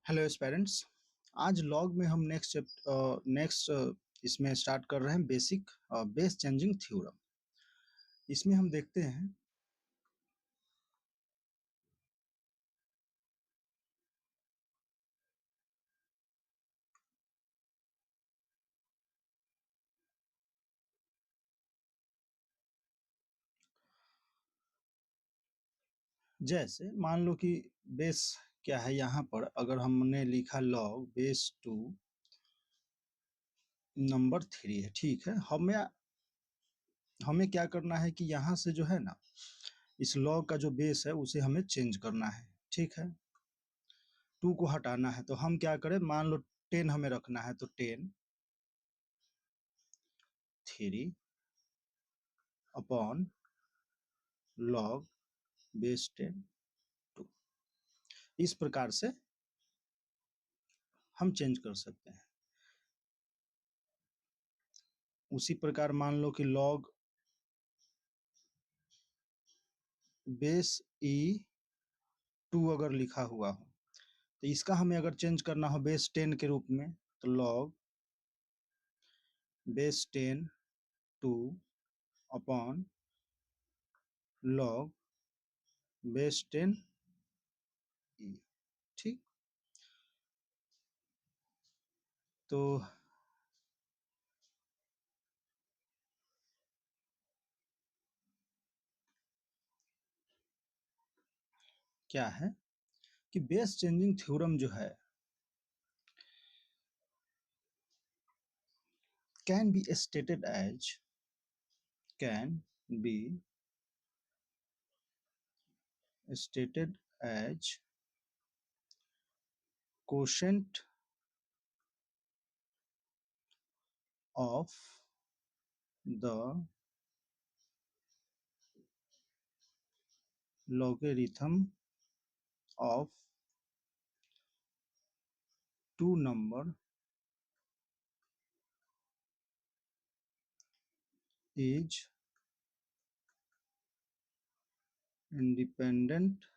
Hello aspirants. आज log में हम नेक्स्ट इसमें स्टार्ट कर रहे हैं बेसिक बेस चेंजिंग थ्योरम। इसमें हम देखते हैं जैसे मान लो कि बेस क्या है। यहाँ पर अगर हमने लिखा लॉग बेस 2 नंबर 3 है, ठीक है। हमें क्या करना है कि यहाँ से जो है ना, इस लॉग का जो बेस है उसे हमें चेंज करना है, ठीक है। 2 को हटाना है तो हम क्या करें, मान लो 10 हमें रखना है तो 10 3 अपॉन लॉग बेस 10 2। इस प्रकार से हम चेंज कर सकते हैं। उसी प्रकार मान लो कि लॉग बेस E2 अगर लिखा हुआ हो तो इसका हमें अगर चेंज करना हो बेस 10 के रूप में तो log base 10 2 upon log base 10 E, ठीक। तो क्या है कि बेस चेंजिंग थ्योरम जो है can be stated as quotient of the logarithm of two number is independent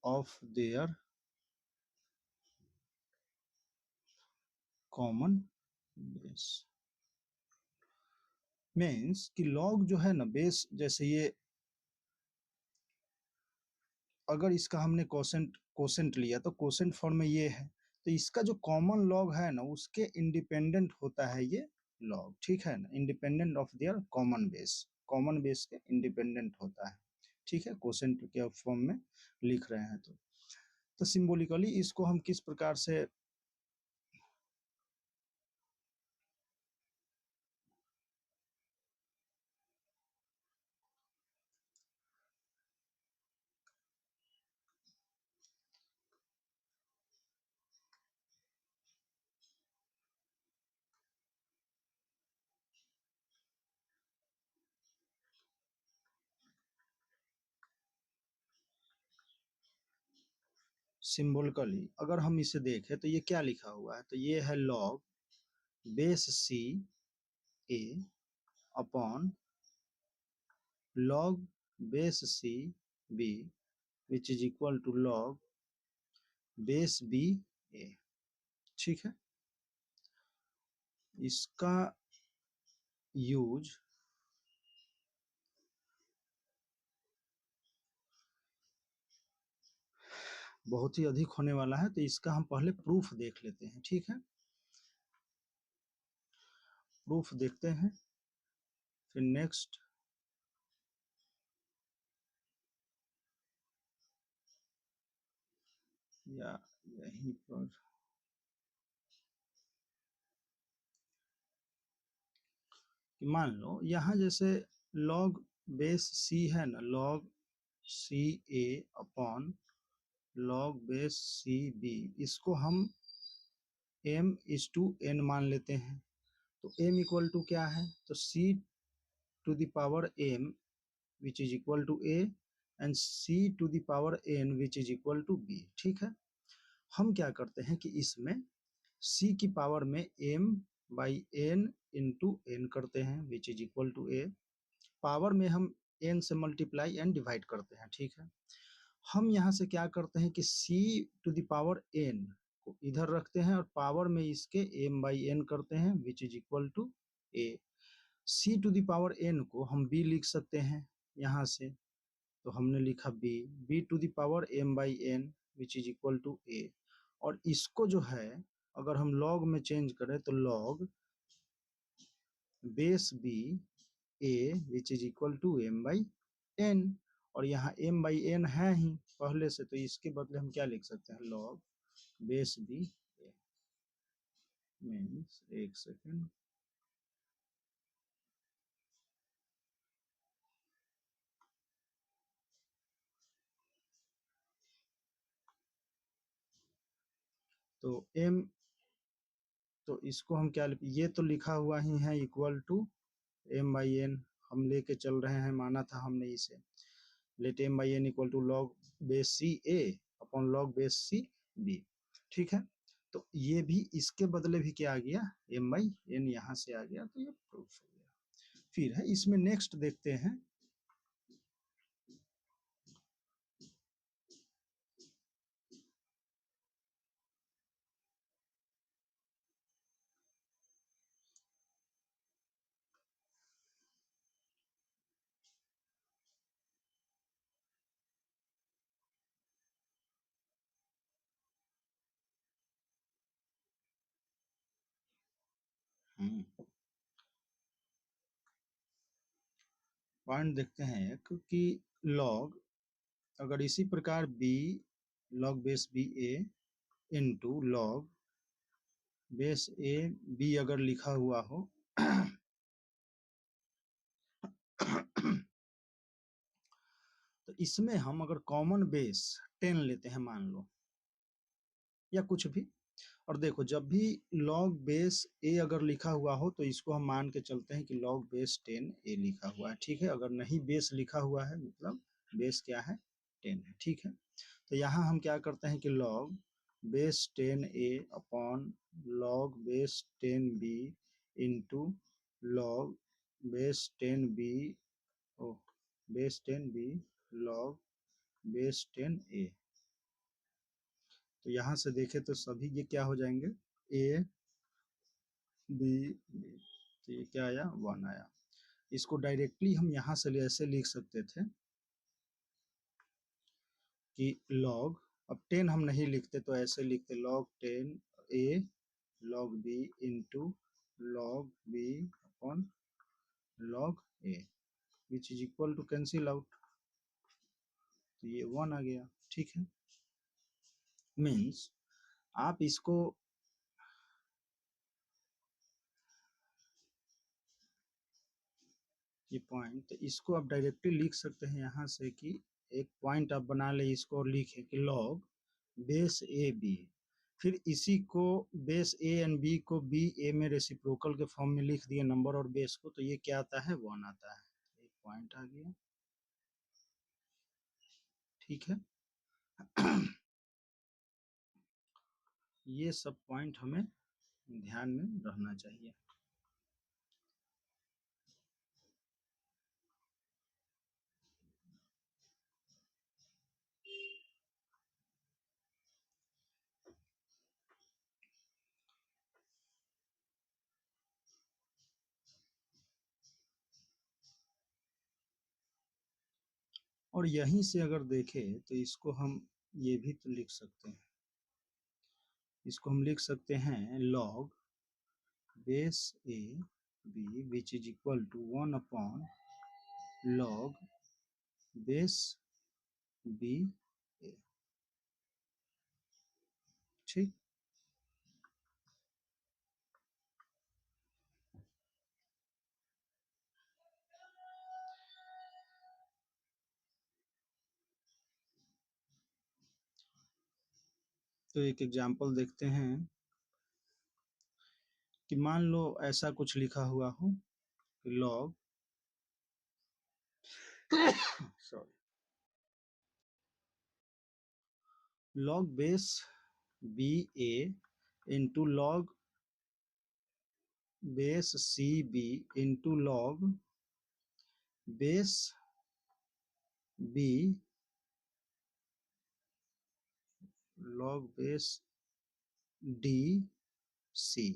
of their common base। Means कि लॉग जो है ना बेस, जैसे ये अगर इसका हमने कोसेंट लिया तो कोसेंट फॉर्म में ये है, तो इसका जो कॉमन लॉग है ना उसके इंडिपेंडेंट होता है ये लॉग, ठीक है ना। Independent of their common base के इंडिपेंडेंट होता है, ठीक है। कोसेंट के फॉर्म में लिख रहे हैं तो सिंबॉलिकली इसको हम किस प्रकार से सिंबॉलिकली अगर हम इसे देखें तो ये क्या लिखा हुआ है, तो ये है log base C A upon log base C B which is equal to log base B A, ठीक है। इसका यूज बहुत ही अधिक होने वाला है, तो इसका हम पहले प्रूफ देख लेते हैं, ठीक है। प्रूफ देखते हैं फिर नेक्स्ट या यहीं पर कि मान लो यहाँ जैसे log बेस C है ना, log C A upon log base C B, इसको हम m/n मान लेते हैं। तो m इक्वल टू क्या है, तो c to the power m which is equal to a and c to the power n which is equal to b, ठीक है। हम क्या करते हैं कि इसमें c की पावर में m by n into n करते हैं which is equal to a। Power में हम n से मल्टीप्लाई एंड डिवाइड करते हैं, ठीक है। हम यहाँ से क्या करते हैं कि c⁴n को इधर रखते हैं और पावर में इसके m/n करते हैं which is equal to a। c⁴n को हम b लिख सकते हैं यहाँ से, तो हमने लिखा b⁴m/n which is equal to a। और इसको जो है अगर हम लॉग में चेंज करें तो log base b a which is equal to m/n, और यहाँ m/n है ही पहले से, तो इसके बदले हम क्या लिख सकते हैं, log base b a। Means एक सेकेंड, तो m, तो इसको हम क्या, ये तो लिखा हुआ ही है इक्वल टू m/n, हम लेके चल रहे हैं, माना था हमने इसे, let m/n equal to log base c a upon log base c b। ठीक है, तो ये भी इसके बदले भी क्या आ गया, m/n यहाँ से आ गया, तो ये प्रूफ हो गया। फिर है इसमें नेक्स्ट देखते हैं, पॉइंट देखते हैं एक कि लॉग अगर इसी प्रकार b log base b a into log base a b अगर लिखा हुआ हो तो इसमें हम अगर कॉमन बेस 10 लेते हैं मान लो, या कुछ भी, और देखो जब भी लॉग बेस a अगर लिखा हुआ हो तो इसको हम मान के चलते हैं कि लॉग बेस 10 a लिखा हुआ है। ठीक है, अगर नहीं बेस लिखा हुआ है मतलब बेस क्या है, 10 है। ठीक है, तो यहाँ हम क्या करते हैं कि log base 10a upon log base 10b into log base 10b ओ base 10b log base 10a। तो यहाँ से देखें तो सभी ये क्या हो जाएंगे, a b b, तो ये क्या आया, 1 आया। इसको डायरेक्टली हम यहाँ से ऐसे लिख सकते थे कि log, अब 10 हम नहीं लिखते तो ऐसे लिखते log 10 a log b into log b upon log a which is equal to cancel out, तो ये 1 आ गया। ठीक है, मीन्स आप इसको, ये पॉइंट, तो इसको आप डायरेक्टली लिख सकते हैं यहाँ से कि एक पॉइंट आप बना ले इसको और लिखें कि log बेस ए बी, फिर इसी को बेस ए एंड बी को बी ए में रेसिप्रोकल के फॉर्म में लिख दिए नंबर और बेस को, तो ये क्या आता है, 1 आता है। एक पॉइंट आ गया। ठीक है, ये सब पॉइंट हमें ध्यान में रहना चाहिए। और यहीं से अगर देखें तो इसको हम ये भी तो लिख सकते हैं, इसको हम लिख सकते हैं log base A B which is equal to 1 upon log base B A. ठीक, तो एक एग्जांपल देखते हैं कि मान लो ऐसा कुछ लिखा हुआ हो कि log sorry log base B A into log base C B into log base B log base D C.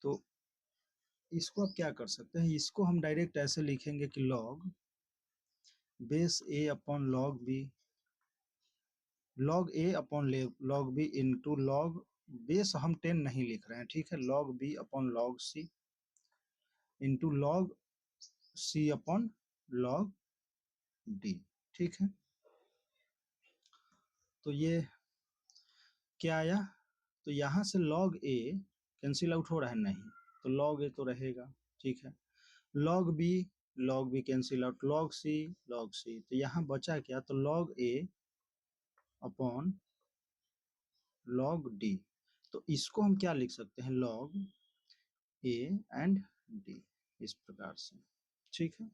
तो इसको आप क्या कर सकते हैं, इसको हम डायरेक्ट ऐसे लिखेंगे कि log base A upon log B, log A upon log B into log base हम 10 नहीं लिख रहे हैं, ठीक है, log B upon log C into log C upon log D, ठीक है। तो ये क्या आया, तो यहाँ से log a कैंसिल आउट हो रहा है, नहीं, तो log a तो रहेगा, ठीक है। log b cancel out, log c, तो यहाँ बचा क्या, तो log a upon log d। तो इसको हम क्या लिख सकते हैं, log a एंड d, इस प्रकार से, ठीक है।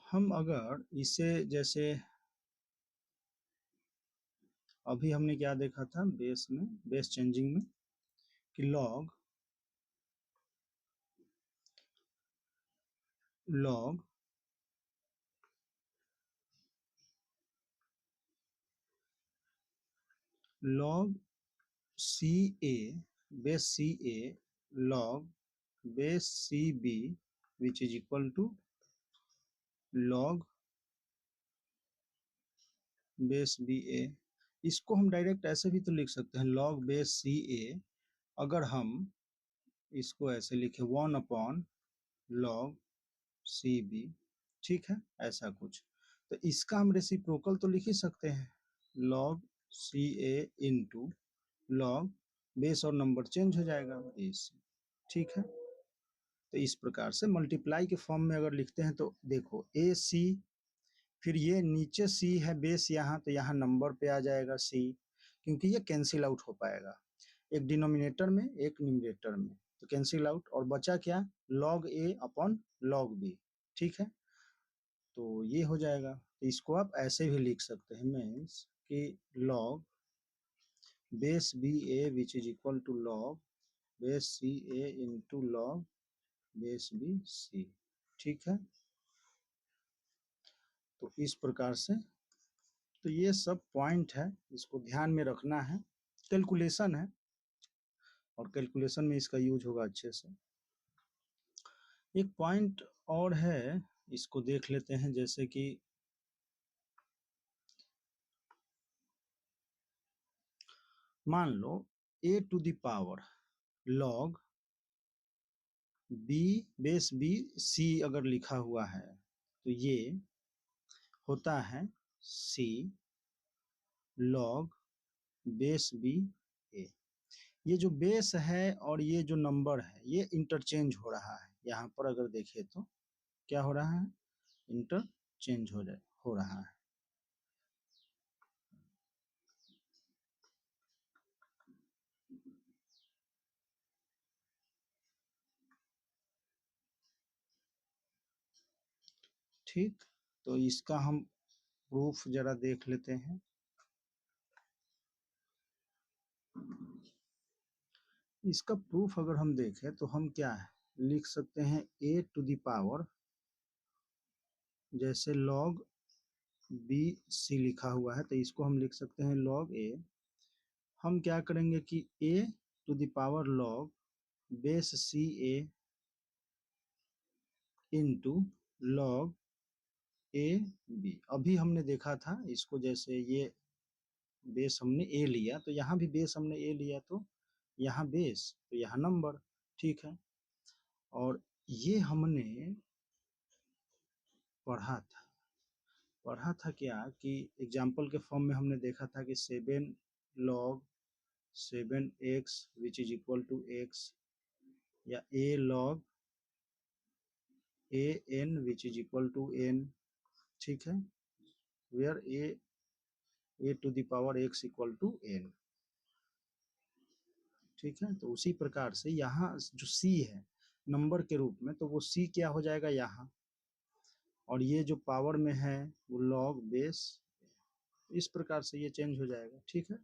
हम अगर इसे जैसे अभी हमने क्या देखा था बेस में, बेस चेंजिंग में, कि log log log C A base C A log base C B which is equal to log base B A. इसको हम डायरेक्ट ऐसे भी तो लिख सकते हैं, log बेस सी ए, अगर हम इसको ऐसे लिखे 1 अपॉन log सी बी, ठीक है, ऐसा कुछ। तो इसका हम रेसिप्रोकल तो लिख ही सकते हैं, log C A into log base और नंबर चेंज हो जाएगा ए सी, ठीक है। तो इस प्रकार से मल्टीप्लाई के फॉर्म में अगर लिखते हैं तो देखो ए सी, फिर ये नीचे सी है बेस यहाँ, तो यहाँ नंबर पे आ जाएगा सी, क्योंकि ये कैंसिल आउट हो पाएगा, एक डिनोमिनेटर में एक न्यूमरेटर में, तो कैंसिल आउट, और बचा क्या, log a upon log b, ठीक है। तो ये हो जाएगा, तो इसको आप ऐसे भी लिख सकते हैं, मीन्स कि log base B A which is equal to log base C A into log base B C, ठीक है। तो इस प्रकार से, तो ये सब पॉइंट है, इसको ध्यान में रखना है, कैलकुलेशन है, और कैलकुलेशन में इसका यूज होगा अच्छे से। एक पॉइंट और है, इसको देख लेते हैं, जैसे कि मान लो a to the power log b base b c अगर लिखा हुआ है, तो ये होता है c log base b a। ये जो बेस है और ये जो नंबर है ये इंटरचेंज हो रहा है, यहाँ पर अगर देखें तो क्या हो रहा है, इंटरचेंज हो रहा है। ठीक, तो इसका हम प्रूफ जरा देख लेते हैं। इसका प्रूफ अगर हम देखें तो हम क्या है लिख सकते हैं, a टू द पावर, जैसे log बी सी लिखा हुआ है तो इसको हम लिख सकते हैं log a। हम क्या करेंगे कि a to the power log base C A into log A B. अभी हमने देखा था इसको, जैसे ये बेस हमने a लिया, तो यहाँ भी बेस हमने a लिया, तो यहाँ बेस, तो यहाँ नंबर, ठीक है। और ये हमने पढ़ा था, क्या कि एग्जाम्पल के फॉर्म में हमने देखा था कि 7 log 7x which is equal to x, या a log an which is equal to n, ठीक है, where a to the power x equal to n, ठीक है। तो उसी प्रकार से यहाँ जो c है नंबर के रूप में, तो वो c क्या हो जाएगा यहाँ, और ये जो पावर में है वो log बेस, इस प्रकार से ये चेंज हो जाएगा, ठीक है।